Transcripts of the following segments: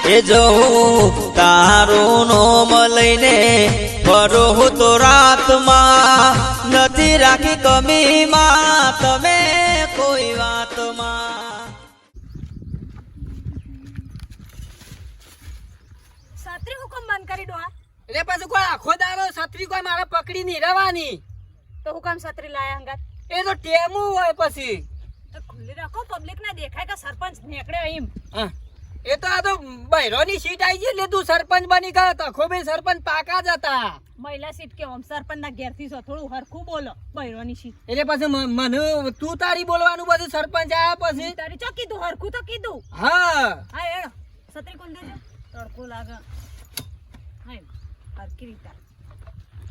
એ જવું તારું નોમ લઈને ફરો તો રાતમાં નથી રાખી કમીમાં તમે કોઈ વાતમાં. છત્રી હુકમ બંધ કરી દો એટલે પાછું કોઈ આખો દાડો છત્રી કોઈ મારે પકડી નહીં રહેવાની. તો હુકમ છત્રી લાયા હંગાત એ તો ટેમું હોય પછી. તો ખુલ્લી રાખો પબ્લિક ને દેખાય કે સરપંચ નીકળે એમ. હા, એ તો આ તો બૈરોની સીટ આવી ગઈ એટલે તું સરપંચ બની ગયો. તખો ભાઈ સરપંચ પાકા જ હતા. મહિલા સીટ કે ઓમ સરપંચ ના ઘેર થી થોડું હરખું બોલો બૈરોની સીટ. એટલે પછી મને તું તારી બોલવાનું બધું સરપંચ આયા પછી. તારી ચો કીધું હરખું તો કીધું. હા હા એડો છત્રી ખોલ દેજો તડકો લાગે. હા હરકી રીતે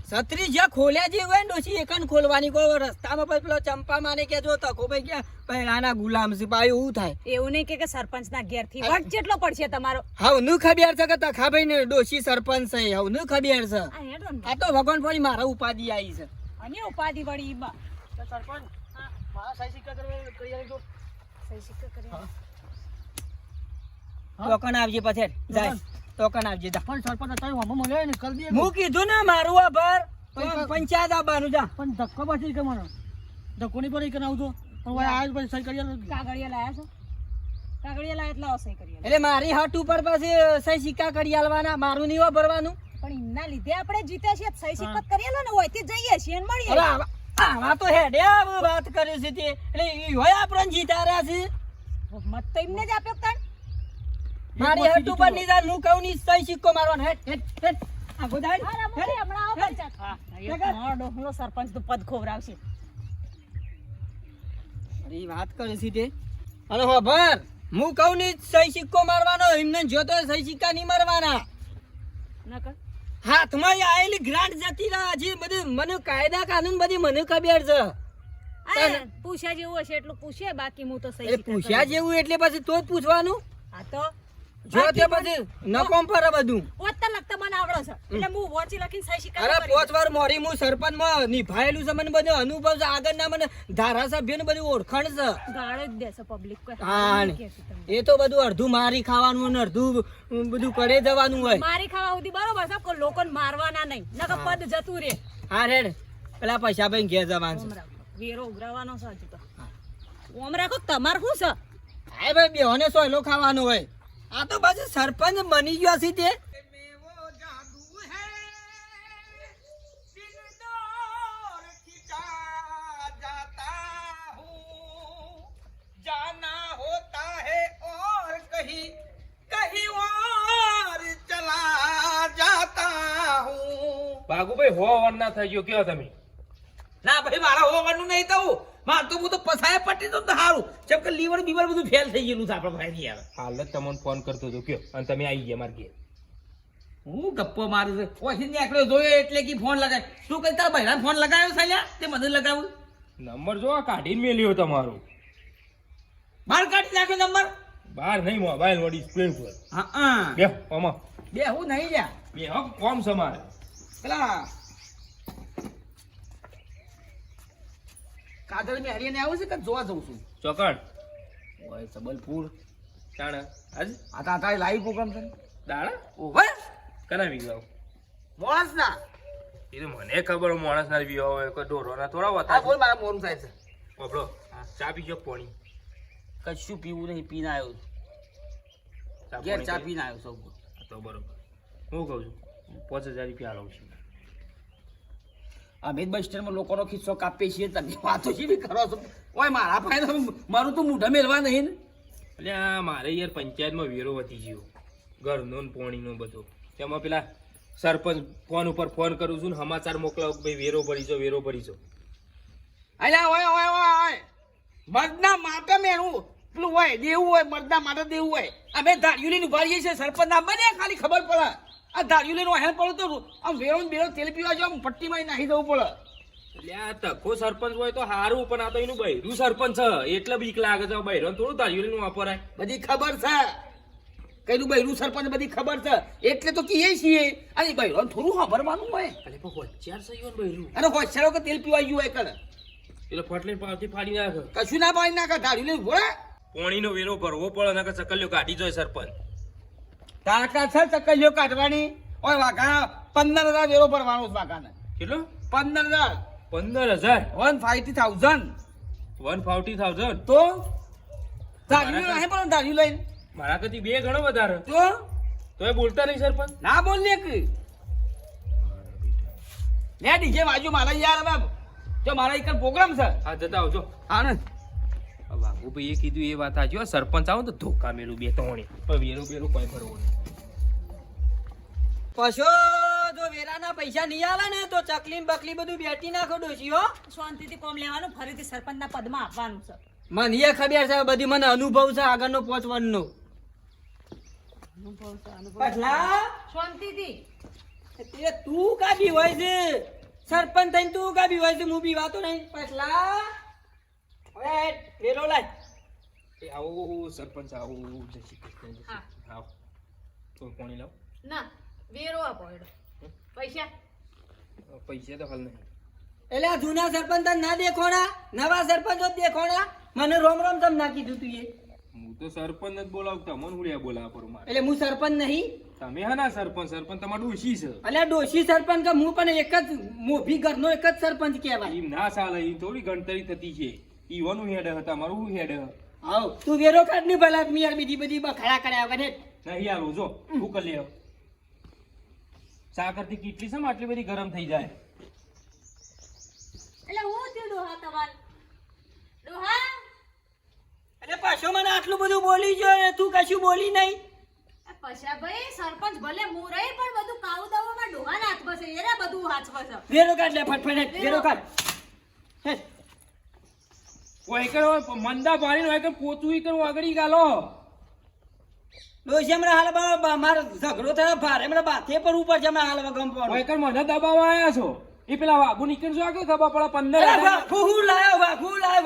છત્રી જ્યાં ખોલ્યા જે હોય ને ડોશી એકન ખોલવાની. કોઈ રસ્તામાં પછી પેલો ચંપા માને કે જો તખો ભાઈ ક્યાં પહેલાના ગુલામ છે પાછું એવું થાય. એવું નહીં કે સરપંચ ના ઘેર થી વટ જેટલો પડશે તમારો. હા નું ખબર છે કે તખાભાઈ ને ડોશી સરપંચ છે. હવે નું ખબર છે. આ હેડો ને આ તો ભગવાન ફરી મારા ઉપાધિ આવી છે. અને ઉપાધિ વળી બા સરપંચ હા મારા સહી સિક્કા કરી આલજો. સહી સિક્કા કરી ટોકન આવજે પછી જાય. ટોકન આવજે જા. પણ સરપંચ અત્યારે વામો મળ્યો ને કરી દે. હું કીધું ને મારું આભાર પંચાયત આવવાનું જા. પણ ધક્કો પાછી કે મને ધક્કો નહીં પડે કે ના આવતો પણ ભાઈ આજ પછી સહી કરી આલો. કાગળિયા લાયા છો કાગળિયા લાયા એટલે સહી કરી આલો. એટલે મારી હટ ઉપર પછી સહી સિક્કા કરી આલવાના. મારું નહીં ભરવાનું. પણ એમના લીધે આપણે જીતે છે સહી સિક્કો કરી આલો ને હોયથી જઈએ છીએ અને મળીએ. અરે આવા તો હેડે વાત કરી છે તે. એટલે ઈ હોય આપણને જીતાર્યા છે. મત તો એમને જ આપ્યો તાણ. મારી હટ ઉપર ની જા હું કહું ની સહી સિક્કો મારવાનો. હેટ હેટ હેટ આ ગોદાઈ હા રમો હમણાં આવો પંચાયત. હા એક મોડો સરપંચ નું પદ ખોવરાવશે. અરે વાત કરે છે તે. અને હો ભર હું કહું ની સહી સિક્કો મારવાનો. એમને જોતો સહી સિક્કા નહીં મારવાના. નકર હાથમાં આયેલી ગ્રાન્ટ જતી રહે છે. બધું મને કાયદા કાનૂન બધી મને ખબર છે. આ પૂછ્યા જેવું હશે એટલું પૂછે બાકી હું તો સહી એટલે સિક્કા પૂછ્યા જેવું એટલે પછી તો જ પૂછવાનું. હા તો જો તે પછી નકોમ ફરે બધું. પોતા લખતા મને આવડે છે એટલે હું વોચી લખીને સહી સિક્કા અરે કરી. 5 વાર મોરી હું સરપંચ માં નિભાયેલું છે. મને બધું અનુભવ છે. આગળના મને ધારાસભ્ય ને બધું ઓળખાણ છે. ગાળો જ દેશે પબ્લિક કોઈ. હા ને. એ તો બધું અડધું મારી ખાવાનું ને અડધું બધું કરે જવાનું હોય. મારી ખાવા સુધી બરોબર છે કોઈ લોકોને મારવાના નહીં નકર પદ જતું રે. હા રેડ પેલા પૈસા ભાઈ ઘેર જવાનું ઓમ છે. રાખો વેરો ઉઘરાવાનો છે હજુ તો. ઓમ રાખો તમાર શું છે હા ભાઈ બેહોને સોયલો ખાવાનું હોય. આ તો પછી સરપંચ બની ગયો છે તે. ભાગુભાઈ હો વાર ના થઈ ગયો કેવો તમે? ના ભાઈ મારા હોવાનું નહીં થવું. માર તો હું તો પસાય પટી તો સારું. જેમ કે લીવર બીવર બધું ફેલ થઈ ગયેલું છે આપણા ભાઈ યાર. હાલ જ તમને ફોન કરતો હતો કયો અને તમે આવી ગયા માર ઘેર. હું ગપ્પો મારું છે. ઓછી નીકળ્યો જોયો એટલે કે ફોન લગાય. શું કરી તારા ભાઈના ફોન લગાવ્યો છે લ્યા? તે મને લગાવું. નંબર જો આ કાઢીને મેલ્યો તમારો. બહાર કાઢી નાખ્યો નંબર. બહાર નહીં મોબાઈલ નો ડિસ્પ્લે ઉપર. હા બે ઓમાં બે હું નહીં લ્યા. બે હો કોમ છે મારે. પેલા કાજળ મેં હરિયાને આવું છે કે જોવા જઉં છું. ચોકડ ઓય સબલપુર ચાણા આજ આ તો તારી લાઈવ પ્રોગ્રામ છે. દાડા ઓવે કરાવી ગયો. મોણસ ના એ તો મને ખબર માણસ ના બી હોય કોઈ ઢોરો ના થોડા આ હોતા. બોલ મારા મોરું થાય છે. બાપડો ચા પીજો પાણી. કશું પીવું નહીં પીને આવ્યો ચા ઘેર પાણી ચા કરી? પીને આવ્યો સૌ. તો બરોબર હું કહું છું 5000 રૂપિયા આલું છું. અમે બસ સ્ટેન્ડમાં લોકોનો ખિસ્સો કાપીએ છીએ. તમે વાતો જેવી કરો છો. ઓય મારા પાસે મારું તો મૂઢા મેળવા નહીં ને. એટલે આ મારે યાર પંચાયતમાં વેરો વધી ગયો ઘરનો ને પોણીનો બધો. તેમાં પેલા સરપંચ ફોન ઉપર ફોન કરું છું ને સમાચાર મોકલાવ કે ભાઈ વેરો ભરીશો વેરો ભરીશો. અલ્યા ઓય ઓય ઓય ઓય મર્દના માટે મેણું પેલું હોય દેવું હોય. મર્દના માટે દેવું હોય. અમે ધાર્યું લઈને ઉભા રહીએ છીએ. સરપંચ ના બને ખાલી ખબર પડે. આ ધાર્યું લઈને હેલ પડે તો આમ વેરો ને બેરો તેલ પીવા જાવ પટ્ટીમાં નાખી દેવું પડે. એટલે આ તખો સરપંચ હોય તો સારું પણ આ તો એનું બૈરું સરપંચ છે એટલે બીક લાગે છે. બૈરો થોડું ધાર્યું વાપરાય. બધી ખબર છે. કઈનું બૈરું સરપંચ બધી ખબર છે એટલે તો કહીએ છીએ. અને બૈરો થોડું ખબરવાનું હોય. એટલે પણ હોશિયાર છે યો બૈરું. અને હોશિયારો કે તેલ પીવા ગયું હોય કરે એટલે ફટલે પાવથી ફાડી નાખે. કશું ના પાડી નાખે. ધાર્યું લઈને ભોળે પોણીનો વેરો ભરવો પડે નકર ચકલ્યો કાઢી જાય સરપંચ. તાકાત છે ચકલીઓ કાઢવાની ઓય વાઘા 15,000 વેરો ભરવાનો છે વાઘાને કેટલો 15,000 15,000 150,000 140,000 તો ધાર્યું નહીં પણ ધાર્યું લઈને મારા કરતી બે ગણો વધારે તો તોય બોલતા નહીં સરપંચ ના બોલ લે કે લે ડીજે બાજુ મારા યાર બાપ જો મારા એક પ્રોગ્રામ છે હા જતા આવજો આનંદ વાઘુભાઈ એ કીધું એ વાત સાચી હો. સરપંચ આવો ને તો ધોકા મેલું બે ત્રણે પણ વેરો બેરો કોઈ ભરવો નહીં. પશો જો વેરાના પૈસા નહીં આવે ને તો ચકલી ને બકલી બધું બેટી નાખો ડોશી હો. શાંતિથી કોમ લેવાનું ફરીથી સરપંચના પદમાં આપવાનું છે મને એ ખબર છે બધી મને અનુભવ છે આગળનો 5 વર્ષનો. પછલા શાંતિથી તે તું કા બી હોય છે સરપંચ થઈને તું કા બી હોય છે હું બી વાતો નહીં પછલા હવે વેરો લાય એ આવો સરપંચ આવો જય શ્રી કૃષ્ણ જય શ્રી હા. કૃષ્ણ. આવો તો પાણી લાવ ના વેરો આપો હેડો પૈસા પૈસા તો હાલ નહીં એટલે આ જૂના સરપંચ તને ના દેખોણા નવા સરપંચ જ દેખોણા મને રોમ રોમ તમ ના કીધું તું એ હું તો સરપંચ જ બોલાવતા મને હુડિયા બોલાવા પર મારે એટલે હું સરપંચ નહીં તમે હા ના સરપંચ સરપંચ તમારું ડોશી છે એટલે ડોશી સરપંચ કે હું પણ એક જ મોભી ઘરનો એક જ સરપંચ કહેવાય. એમ ના ચાલે એ થોડી ગણતરી થતી છે ઈવાનું હેડ હતા મારું હેડ આવ તું વેરો કાઢ ની ભલા આદમી યાર બીજી બધી બખાડા કર્યા વગર હેઠ. નહીં આવું જો તું કરી લે ચા કરતી કેટલી છે આટલી બધી ગરમ થઈ જાય એટલે હું થયું ડોહા તમાર ડોહા એટલે પાછો મને આટલું બધું બોલી ગયો ને તું કશું બોલી નહીં. પૈસા ભાઈ સરપંચ ભલે હું રહી પણ બધું કાવું દાવામાં ડોહાના હાથમાં છે એરે બધું હાથમાં છે વેરો કાઢ લે ફટફટ હેઠ, વેરો કાઢ હેઠ. ઓય કરો મંદા પાણી હોય કે પોતું ઈ કરો આગળી ગાલો ડોશી હમણાં હાલ મારો ઝઘડો થયો ભારે હમણાં બાથે પર ઉપર છે હમણાં હાલ ગમ પડો. ઓય કર મને દબાવવા આયા છો એ પેલા વાઘુ નીકળજો કે ખબર પડે 15 અરે વાઘુ હું લાયો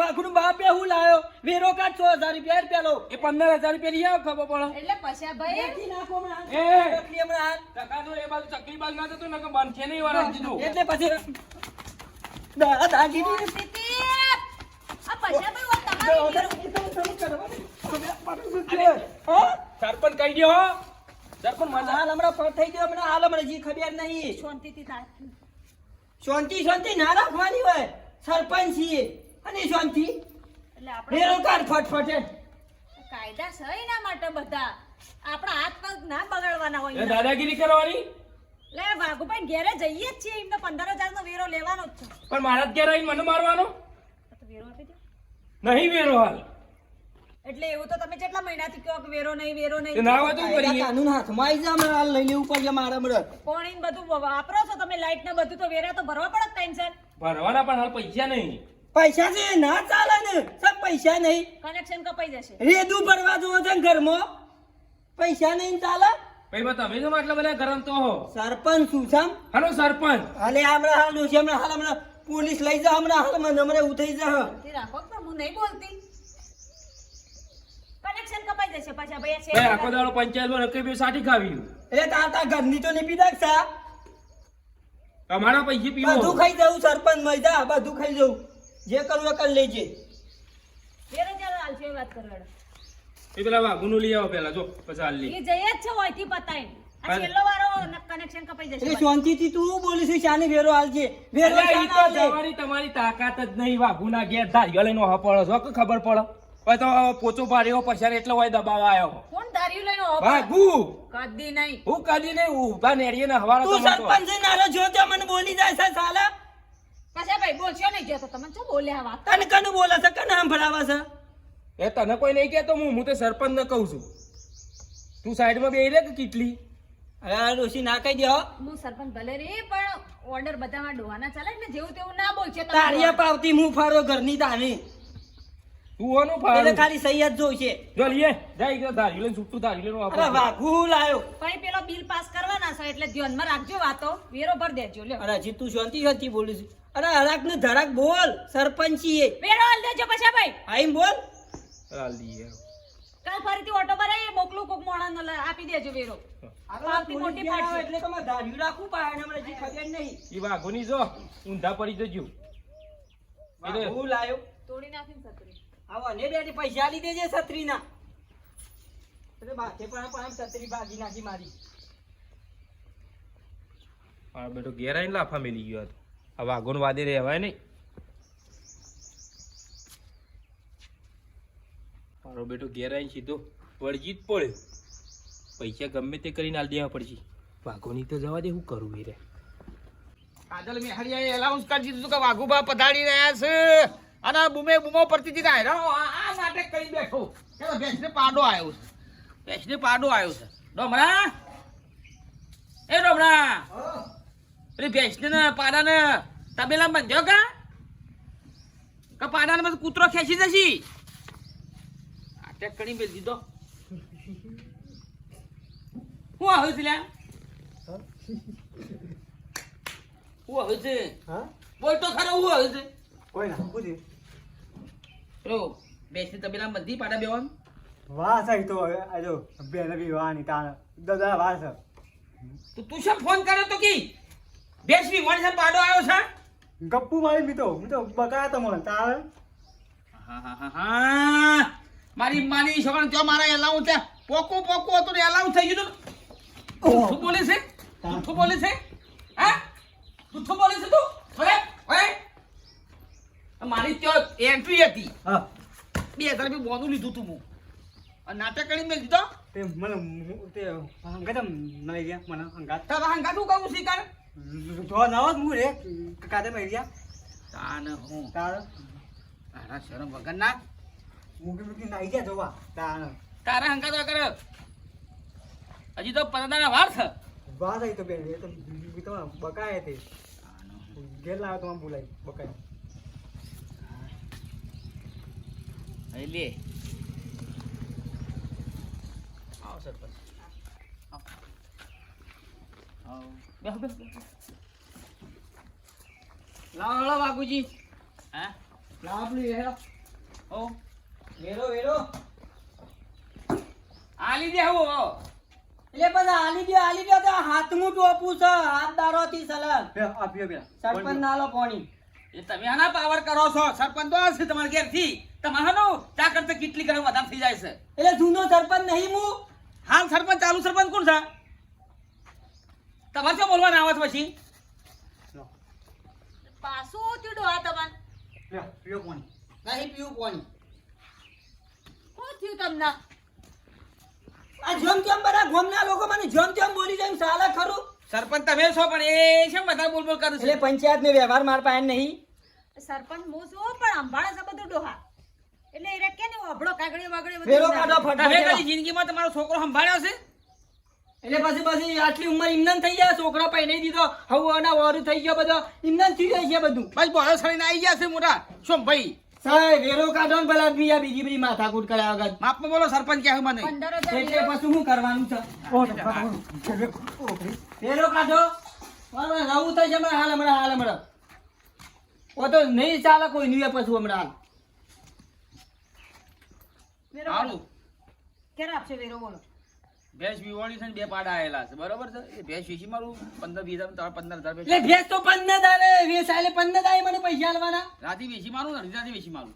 વાઘુનું બાપે હું લાયો વેરો કાઢ 6,000 રૂપિયા પેલો એ 15,000 રૂપિયા લઈ આવો ખબર પડે એટલે પૈસા ભાઈ બેઠી નાખો હમણાં. એ! ચકલી હમણાં હાલ. ટકા તો એ બાજુ ચકલી બાજુ ના જતો નકર બંધ છે નહીં વાળા દીધું એટલે પછી દાદાગીરી શાંતિથી. આ પૈસા ભાઈ ઓ તમારી હા? સરપંચ કહી દો હો સરપંચ મજા હાલ હમણાં પટ થઈ ગયો હમણાં હાલ હમણાં જી ખબર નહીં. શાંતિથી થાય શાંતિ ના રાખવાની હોય સરપંચ છીએ અને શાંતિ એટલે આપણે વેરો કાઢ ફટફટ કાયદા છે એના માટે બધા આપણા હાથ પગ ના બગાડવાના હોય એ એના. દાદાગીરી કરવાની લે વાઘુભાઈ ઘેરે જઈએ જ છીએ એમને 15,000 નો વેરો લેવાનો જ છે પણ મારા જ ઘેર આવીને મને મારવાનો તો વેરો આપી દો નહીં વેરો હાલ એટલે એવું તો તમે કેટલા મહિનાથી કહો કે વેરો નહીં એ ના હોય તો શું કાયદા કરીએ કાનૂન હાથમાં આવી જાય હમણાં હાલ લઈ લેવું પડશે મારા હમણાં. પાણી ને બધું વાપરો છો તમે લાઈટ ને બધું તો વેરા તો ભરવા પડે ટેન્શન ભરવાના પણ હાલ પૈસા નહીં પૈસા છે ના ચાલે ને સબ પૈસા નહીં કનેક્શન કપાઈ જશે રેદું ભરવા જવો છે ને ઘરમાં પૈસા નહીં ચાલે ભાઈ બા તમે શું આટલા બધા ગરમ તો હો સરપંચ શું છે આમ? હાલો સરપંચ હાલે હમણાં હાલ ડોશી હમણાં પોલીસ લઈ જા હમણાં હાલ મને હમણાં ઉઠાઈ જા શાંતિ રાખો પણ હું નહીં બોલતી કનેક્શન કપાઈ જશે પાછા ભાઈ ભાઈ આખો દાડો પંચાયતમાં રકમ બે સાઠી ખાવી એટલે તાતા ઘરની તો નહીં પીધા સા અમારા પૈસે પીવો બધું ખાઈ જવું સરપંચ મળી જા બધું ખાઈ જવું જે કરવું એ કરી લેજે. વેરો ચાલો હાલશે એ વાત કરવાડો એ પેલા વાઘુનું લઈ આવો પેલા જો પછી હાલ લઈ એ જઈએ જ છે હોયથી પતાઈ આ છેલ્લો વારો કનેક્શન કપાઈ જશે એટલે શાંતિથી તું બોલીશું શાને વેરો હાલજે વેરો અલ્યા, ઈ શાને તો હાલજે? જવાની તમારી તાકાત જ નહીં વાઘુના ઘેર ધાર્યો લઈને ઓહો પડો છો કે ખબર પડે હવે તો પોચો પાડ્યો પછાડ એટલે હોય દબાવ આવ્યો કોણ ધાર્યું લઈને ઓપ વાઘુ કદી નહીં હું કદી નહીં ઉભા નેરીએ ને હવારો તું સરપંચ છે નારો જો તો મને બોલી જાય છે સાલા પાછા ભાઈ બોલશો નહીં જો તો તમે શું બોલ્યા વાત તને કને બોલે છે કને સંભળાવે છે એ તને કોઈ નહીં કહેતો હું તો સરપંચ ને કહું છું તું સાઈડમાં બેહી રે કે કેટલી અરે ડોશી ના કહી દે હો હું સરપંચ ભલે રે પણ ઓર્ડર બધામાં ડોહાના ચાલે એટલે જેવું તેવું ના બોલશે તમે. તારિયા પાવતી હું ફારો ઘરની તાની તું ઓનું એટલે ફાડું ખાલી સહી જ જોઈશે જો લીએ જાય કે ધારી લઈને છૂટું ધારી લઈને અરે વાપરો. વાઘુ લાયો ભાઈ પેલો બિલ પાસ કરવાના છે એટલે ધ્યાનમાં રાખજો વાતો વેરો ભર દેજો લ્યો અરે હજી તું શાંતિ બોલું છું અરે હરાક ને ધરાક બોલ સરપંચ છીએ વેરો હાલ દેજો પાછા ભાઈ આઈમ બોલ હાલ લઈએ. કાલ ફરીથી ઓટો પર આવીએ, મોકલું કોક મોણાને આપી દેજો વેરો પાવતી મોટી પાડશે. એટલે તો મેં ધાર્યું રાખું પાડે હમણાં હજી ખબર નહીં ઈ વાઘોની જો ઊંધા પડી જજો એટલે વાઘુ લાયો તોડી નાખીને છત્રી. આવો ને બેટી પૈસા આલી દેજે છત્રીના એટલે માથે પણ છત્રી ભાગી નાખી મારી. મારો બેટો ઘેર આવીને લાફા મેલી ગયો હતો. આ વાઘોન વાદે રહેવાય નહીં. મારો બેટો ઘેર આવીને સીધો વળગી જ પડ્યો. પૈસા ગમે તે કરીને આલ દેવા પડશે. વાઘોની તો જવા દે, હું કરું એ રે. કાજલ મેહરિયાએ એલાઉન્સ કરી દીધું કે વાઘુબા પધારી રહ્યા છે અને બૂમો પડતી હતી કાંઈ આ નાટક કરી બેઠો. ચાલો ભેંસને પાડો આવ્યો છે. ભેંસને પાડો આવ્યો છે. ડોમરા એ ડોમરા પેલી ભેંસને ને પાડાને તબેલા બાંધ્યો કા પાડાને બધું કૂતરો ખેંચી જશે. નાટક કરી બેસી દીધો. હું આવ્યું છે લ્યા? હું આવ્યું છે? બોલ તો ખરો, હું આવ્યું છે? કોઈ ના પૂછી પેલો ભેંસની તબેલા બધી પાડા બેવાનું. વાહ સાહેબ તો આજો બેન વિવાહની તાણ દાદા વાહ છે તો તું શા ફોન કર્યો તો કી ભેંસ વિવાણી છે પાડો આવ્યો છે? ગપ્પુ મારી મીતો બકાયા તો મને તારે હા મારી માની છોકરા ત્યાં મારા એલાઉન્સ છે. પોકો હતું ને એલાઉન્સ થઈ ગયું. જૂઠું બોલે છે, જૂઠું બોલે છે. હા જૂઠું બોલે છે તું. ઓય ઓય મારી ત્યાં એન્ટ્રી હતી. હા 2000 રૂપિયા બોનું લીધું તું હું અને નાટક કરી મેં દીધો. તે મને તે હંગાત નઈ ગયા મને હંગાત તારા હંગા તું કહું શીખર તો નવાજ મુ રે કાતે મરી ગયા તાન હું તાર તારા શરમ વગર ના મુકી નાઈ ગયા જોવા તાર તારા હંગા તો કર. હજી તો 15 વાર છે. વાહ સાહેબ તો બેન એ તો મીતો બકાયા તે ઘેર લાવ્યો તો બોલાય બકાયા લે આવો સરપંચ આવો બેહો બેહો લાવો બાપુજી. હા લાવો આપણી વેરો. ઓ વેરો આલી દે હું એટલે બધા આલી દો તો હાથનું ટોપું છે, હાથ દારોથી સલામ. બે આપ્યો બે સરપંચ નાલો પાણી. એ તમે આના પાવર કરો છો. સરપંચ તો આવશે તમારા ઘેરથી. તમારાનો ચા કરતા કેટલી ગરમ વધારે થઈ જાય છે. એટલે જૂનો સરપંચ નહીં હું. હાલ સરપંચ ચાલુ સરપંચ કોણ છે? તમારે શું બોલવાના આવે છે પછી? પાછું ચીડો આ તમારે લ્યો પીઓ કોણ નહીં પીવું પાણી. શું થયું તમને? આ જેમ તેમ બધા ગામના લોકો મને જેમ તેમ બોલી જાય એમ ચાલે ખરું. સરપંચ તમે છો પણ એ શેમ વધારે બોલ કરું એટલે પંચાયત ને વ્યવહાર માર પાસે નહીં. સરપંચ હું છું પણ અંબાળા છે બધું ડોહા એટલે એ કે ને અભડો કાગડી વાગડી વેરો કાઢો તમે ફટાફટ. કઈ જિંદગીમાં તમારો છોકરો સંભાળ્યો છે? એટલે પછી આટલી ઉંમર ઇમનાન થઈ ગયા, છોકરો પહેરી દીધો, હવના વારું થઈ ગયો, બધો ઇમનાન થઈ જાય છે બધું. બસ બોલો સળીને આવી ગયા છે મોટા શું ભાઈ? સાહેબ વેરો કાઢો ને પેલા બીજી બધી માથાકૂટ કર્યા વગર. માપમાં બોલો સરપંચ ક્યાં મને 15,000 એટલે પછી શું કરવાનું છે? વેરો કાઢો. બરાબર, રહું થાય છે હમણાં. ઓ તો નહીં ચાલે કોઈ નહીં પછી હમણાં. વેરો હાલો ક્યારે આપશે વેરો બોલો? ભેંસ વિવાણી છે ને 2 પાડા આયેલા છે બરોબર છે. એ ભેંસ વિશે મારું 15-20 15,000 એટલે ભેંસ તો 15,000 વેચાય, એટલે 15,000 મને પૈસા આલવાના. રાતી વેચી મારું ને રાતી વેચી મારું.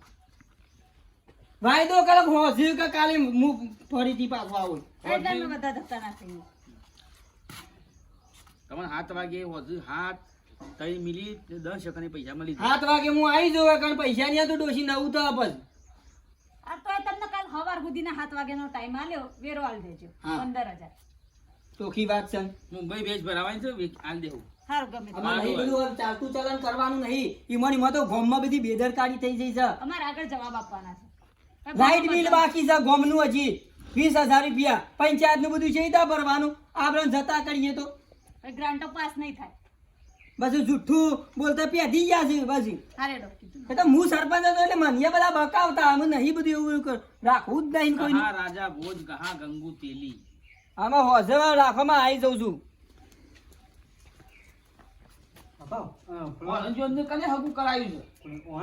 વાયદો કરો હોસ્યું કે કાલે હું ફરીથી પાછો આવું. એટલે અમે બધા ધક્કા નાખીએ. તમને 7 વાગે હોજુ 7 મિનિટ 10 સેકન્ડ પૈસા મળી 7 વાગે હું આવી જઉં કારણ પૈસા નહીં તો ડોસી નવું તો આપે. આ તો તમને કાલ સવાર સુધીના 7 વાગ્યાનો ટાઈમ આલ્યો વેરો આલ દેજો હા. 15,000. ચોખ્ખી વાત છે. મુંબઈ ભેંસ ભરાવાની છે હાલ દેવું. સારું ગમે તે. અમારે નહીં બધું ચાલતું ચલન કરવાનું નહીં. ઈમોની તો ગામમાં બધી બેદરકારી થઈ જઈ છે. અમારે આગળ જવાબ આપવાના છે. લાઈટ બિલ બાકી છે ગામનું હજી 20,000 રૂપિયા. પંચાયતનું બધું છે ત્યાં ભરવાનું. આપણે જતા કરીએ તો ગ્રાન્ટો પાસ નહીં થાય. બધું જુઠ્ઠું બોલતા પેધી ગયા છે પછી. હારે ડો કીધું. એટલે હું સરપંચ હતો એટલે મને બધા બકાવતા. અમે નહીં બધું એવું રાખવું જ નહીં કોઈ. કહા રાજા ભોજ કહા ગંગુ તેલી. આમાં હોજવા રાખવામાં આવી જઉં છું. ઓનજોન કને હગું કરાયું છે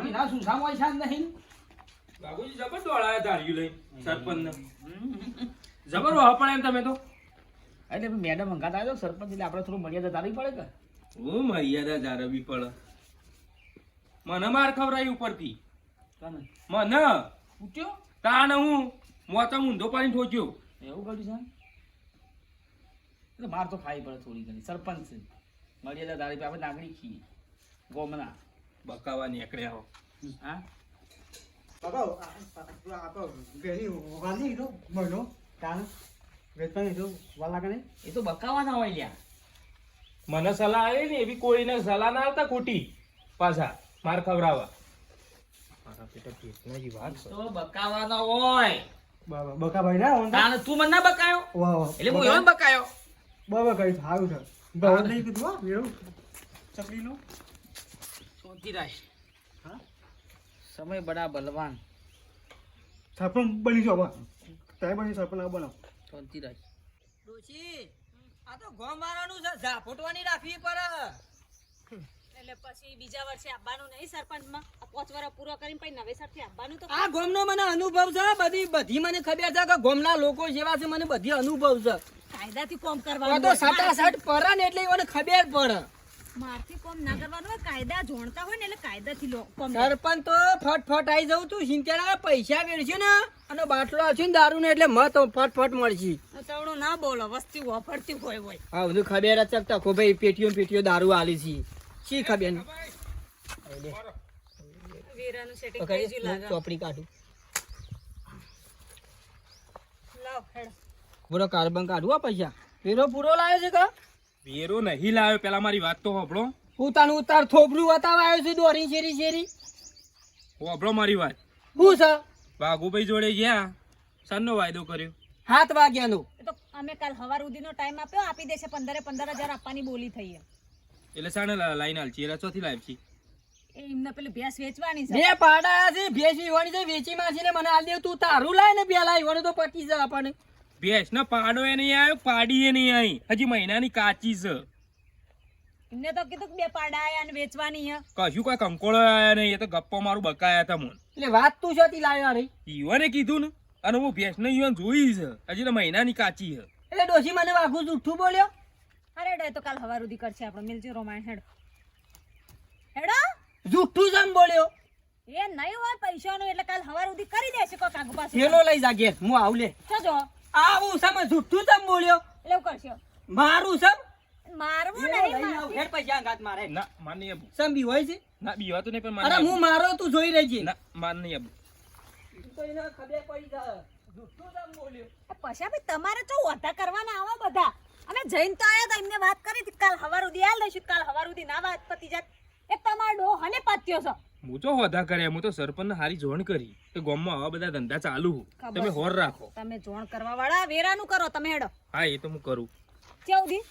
એના સુસા મોય છે નહીં. બાબુજી જબર દોડાયા ધાર્યું લઈ સરપંચ જબર વાહ પણ એમ તમે તો. એટલે મેડમ હંગાત આવ્યો સરપંચ એટલે આપણે થોડું મર્યાદા તારવી પડે કે હું મર્યાદા જાળવવી પડે. મને માર ખવડાવી ઉપરથી. કાને મને પૂછ્યો તાણ હું મોતા ઊંધો પાડીને ઠોક્યો એવું કર્યું છે એટલે માર તો ખાઈ પડે થોડી ઘણી સરપંચ છે મર્યાદા દાડી પે આપણે નાગરિક છીએ ગોમના બકાવા નીકળ્યા હો હા બાપા આ તો ઘેરી વાલી તો મહિનો કાન વેચવાની તો વાલા કને એ તો બકાવાના હોય લ્યા મને સલાહ આવી ને એવી કોઈને સલાહ ના આવતા ખોટી પાછા માર ખવડાવવા મારા પેટા ભેટનાજી વાત છે. તો બકાવાના હોય બાબા બકા ભાઈ ના ઓંધા તાને તું મને ના બકાયો વાહ વાહ એટલે હું એમ બકાયો બાબા કઈ સારું છે બહુ નહીં કીધું હો વેરું ચકલીનો સોચી રાખ હા સમય બડા બલવાન સરપંચ બની જાવ તાય બની સરપંચ આ બનાવ સોચી રાખ ડોશી આ તો ગોમ વાળાનું છે ઝાપટવાની રાખવી પડે એટલે પછી બીજા વર્ષે આવવાનું નહીં સરપંચમાં આ 5 વર્ષ પૂરો કરીને પછી નવેસરથી આવવાનું તો આ ગોમનો મને અનુભવ છે બધી મને ખબર છે કે ગોમના લોકો જેવા છે મને બધી અનુભવ છે કાયદાથી કોમ આ કરવાનું તો હોય. સટાસટ પડે ને એટલે મને ખબર પડે મારથી કોમ ના કરવાનું હોય કાયદા જોણતા હોય ને એટલે કાયદાથી કોમ સરપંચ તો ફટફટ આવી જવું તું સિંચાણા પૈસા વેડશે ને અને બાટલો આવશે ને દારૂ ને એટલે મત ફટફટ મળશે તવડું ના બોલો વસ્તી વાપરતી હોય હા બધું ખબર જ ચકતા કો ભાઈ પેટીઓ દારૂ આલી છે શી ખબર ને વીરાનું સેટિંગ થઈ ગયું લાગે ચોપડી કાઢું લાવ હેડ પૂરો કાર્બન કાઢું આ પૈસા પેલો પૂરો લાવ્યો છે કે વેરો નહીં લાવ્યો પેલા મારી વાત તો હોભળો ઉતાનું ઉતાર થોબરું બતાવા આવ્યો છે દોરી શેરી હોભળો મારી વાત શું છે વાઘુભાઈ જોડે ગયા સાંજનો વાયદો કર્યો 7 વાગ્યાનો એ તો અમે કાલ હવાર સુધીનો ટાઈમ આપ્યો આપી દેશે 15,000 આપવાની બોલી થઈ એટલે સાને લાઈન હાલ છે ચોથી લાઈવ છે એ એમને પેલી ભેંસ વેચવાની છે બે પાડા છે ભેંસ વીવાની છે વેચી માસી ને મને આલ દે તું તારું લાય ને પેલા વીવાનું તો પટી જાય આપણને ભેંસ ને પાડો એ નહીં આવ્યો પાડી એ નહીં આવી હજી મહિનાની કાચી છે એમને તો કીધું કે બે પાડા આયા અને વેચવાની હે કશું કોઈ કંકોળો આવ્યા નહીં એ તો ગપ્પો મારું બકાયા હતા મને એટલે વાત તું શોથી લાવ્યો રે ઈવાને કીધું ને અને હું ભેંસ ને ઈવાન જોઈ છે હજી તો મહિનાની કાચી છે એટલે ડોશી મને વાઘું જુઠ્ઠું બોલ્યો અરે ડે તો કાલ હવાર સુધી કરશે આપણે મિલજો રોમાણ હેડ હેડો જુઠ્ઠું જમ બોલ્યો એ નહીં હોય પૈસાનું એટલે કાલ હવાર સુધી કરી દેશે કોઈ કાગુ પાસે થેલો લઈ જા ઘેર હું આવું લે છો જો આવું સમ જુઠ્ઠું જમ બોલ્યો એટલે એવું કરશો મારું સમ મારવું થેલો નહીં લઈને આવું. હેડ પૈસા અંગાત મારે ના માન નહીં આબુ સમ બી હોય છે ના બીવા તો નહીં પણ અરે હું મારો તું જોઈ રહેજે ના માન નહીં આબુ તું તો એને ખબર પડી જાય જુઠ્ઠું જમ બોલ્યો પછી ભાઈ તમારે તો ઓધા કરવાના આવા બધા અમે જઈને તો આયા તો એમને વાત કરી હતી કાલ હવાર સુધી આલ દઈશું કાલ હવાર સુધી ના વાત પતી જાત એ તમારો ડો હને પાત્યો છે હું તો હોદા કર્યા હું તો સરપંચને હારી જોણ કરી કે ગામમાં આવા બધા ધંધા ચાલુ ખબર તમે છે. હોર રાખો તમે જોણ કરવા વાળા વેરાનું કરો તમે હેડો હા એ તો હું કરું ચૌધી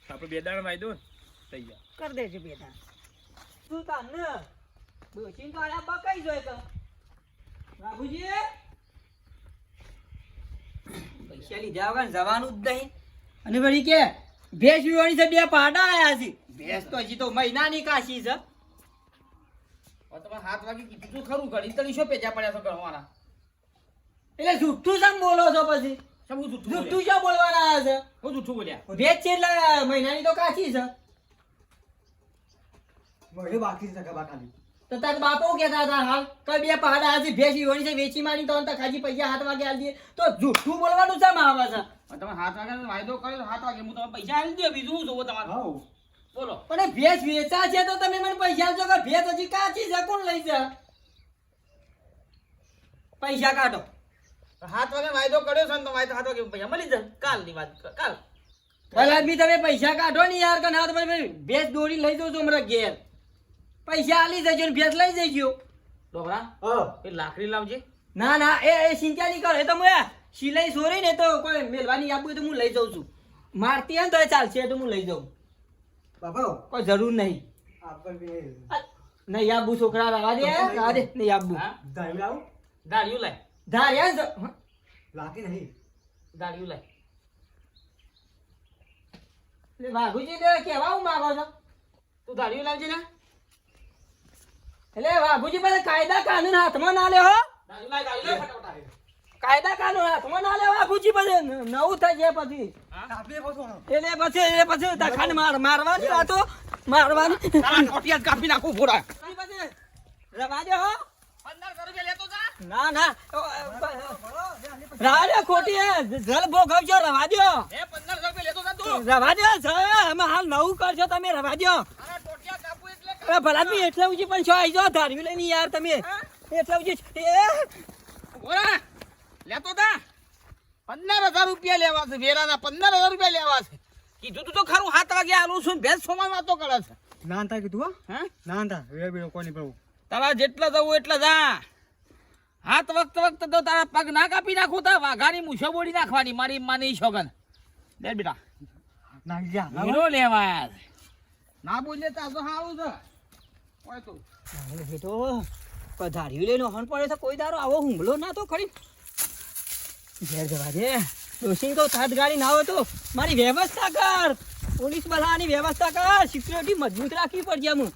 આપણે બે દાડા વાયદો ને તૈયાર કરી દેજો બે દાડા તું તાને ડોશી તો આયા બકાઈ જોય તો બાબુજી પૈસા લીધા વગર જવાનું જ નહીં અને વળી કે ભેંસ વીવાની છે બે પાડા આયા છે ભેંસ તો હજી તો મહિનાની કાશી છે તમે 7 વાગે કીધું તો ખરું ઘડી તળી શું પેજા પડ્યા છો કરવાના એટલે જુઠ્ઠું જમ બોલો છો પછી શું જૂઠું જુઠ્ઠું શું બોલવાના આવ્યા છે હું જૂઠું બોલ્યા ભેંસ છે એટલે મહિનાની તો કાશી છે મહિને બાકી છે ખબર ખાલી તો તાર બાપો કહેતા હતા હાલ કઈ બે પાડા આજે ભેંસ વીવાની છે વેચી મારી તો અંત ખાજી પૈસા 7 વાગે આલી દે તો જુઠ્ઠું બોલવાનું છે આવે છે તમે 7 વાગે વાયદો કર્યો 7 વાગે હું તમને પૈસા આલી દઉં બીજું શું જોવો તમારે હાઉ બોલો પણ ભેંસ વેચા છે તો તમે મને પૈસા આપજો કે ભેંસ હજી કાચી છે કોણ લઈ જા પૈસા કાઢો 7 વાગે વાયદો કર્યો છે ને તો વાયદો 7 વાગે પૈસા મળી જાય કાલની વાત કાલ ભલે આદમી તમે પૈસા કાઢો ને યાર કે ના તો ભાઈ ભેંસ દોડી લઈ જજો અમારા ઘેર પૈસા આલી જજો ને ભેંસ લઈ જજો ડોબરા હા એ લાકડી લાવજે ના ના એ ચિંતા નહીં કરો એ તો હું સિલાઈ સોરી ને તો કોઈ મેલવાની આપવું હોય તો હું લઈ જાઉં છું મારતી હોય ને તો એ ચાલશે તો હું લઈ જાઉં બાપા કોઈ જરૂર નહીં આપણ બી નહીં આબુ છોકરા રવા દે નહીં આબુ હા ધાઈ લાવું દાળિયું લાય ધા યાર લાકી નહીં દાળિયું લાય વાઘુજી ને કેવા હું માગો છો તું દાળિયું લાવજે ને એટલે વાઘુજી પાસે કાયદા કાનૂન હાથમાં ના લે હો દાળિયું લાય ફટાફટ કાયદા કાનૂન હાથમાં ના લે વાઘુજી પછી નવું થઈ જાય પછી કાપી ફોટો એટલે પછી દખાને મારવાની વાતો મારવાની તારા કોટિયા કાપી નાખું ફોડા પછી રવા દે હો 1500 રૂપિયા લેતો જા. ના ના રાડે ખોટી હે જલ ભોગવજો રવા દ્યો એ 1500 રૂપિયા લેતો જા તું. રવા દ્યો અમે હાલ નવું કરશો તમે રવા દ્યો અરે ટોટિયા કાપુ એટલે અરે ભલાદમી એટલે ઊંચી પણ છો આવી જાઓ ધાર્યું લઈને યાર તમે એટલે ઊંચી ઓરા લેતો જા. 15000 રૂપિયા લેવા છે વેરાના 15000 રૂપિયા લેવા છે. કીધું તું તો ખરું 7 વાગે આલું છું ને ભેજ સોમાં વાતો કરે છે. ના તા કીધું હો હા ના તા વેર કોની પ્રભુ તારા જેટલા જવું એટલા જા. હાથ વખત તો તારા પગ ના કાપી નાખું તા વાઘાની મૂછો બોડી નાખવાની મારી માની છોકન દે બેટા ના જા હીરો લેવા ના બોલે તા તો સારું છે ઓય તો તો ધાર્યું લઈને હણ પડે છે કોઈ દારો આવો હુમલો ના તો ખરી ઘેર જવા દે ડોશીને કહું થાત ગાડી ના હોય તો મારી વ્યવસ્થા કર પોલીસ બધાની વ્યવસ્થા કર સિક્યુરિટી મજબૂત રાખવી પડશે હું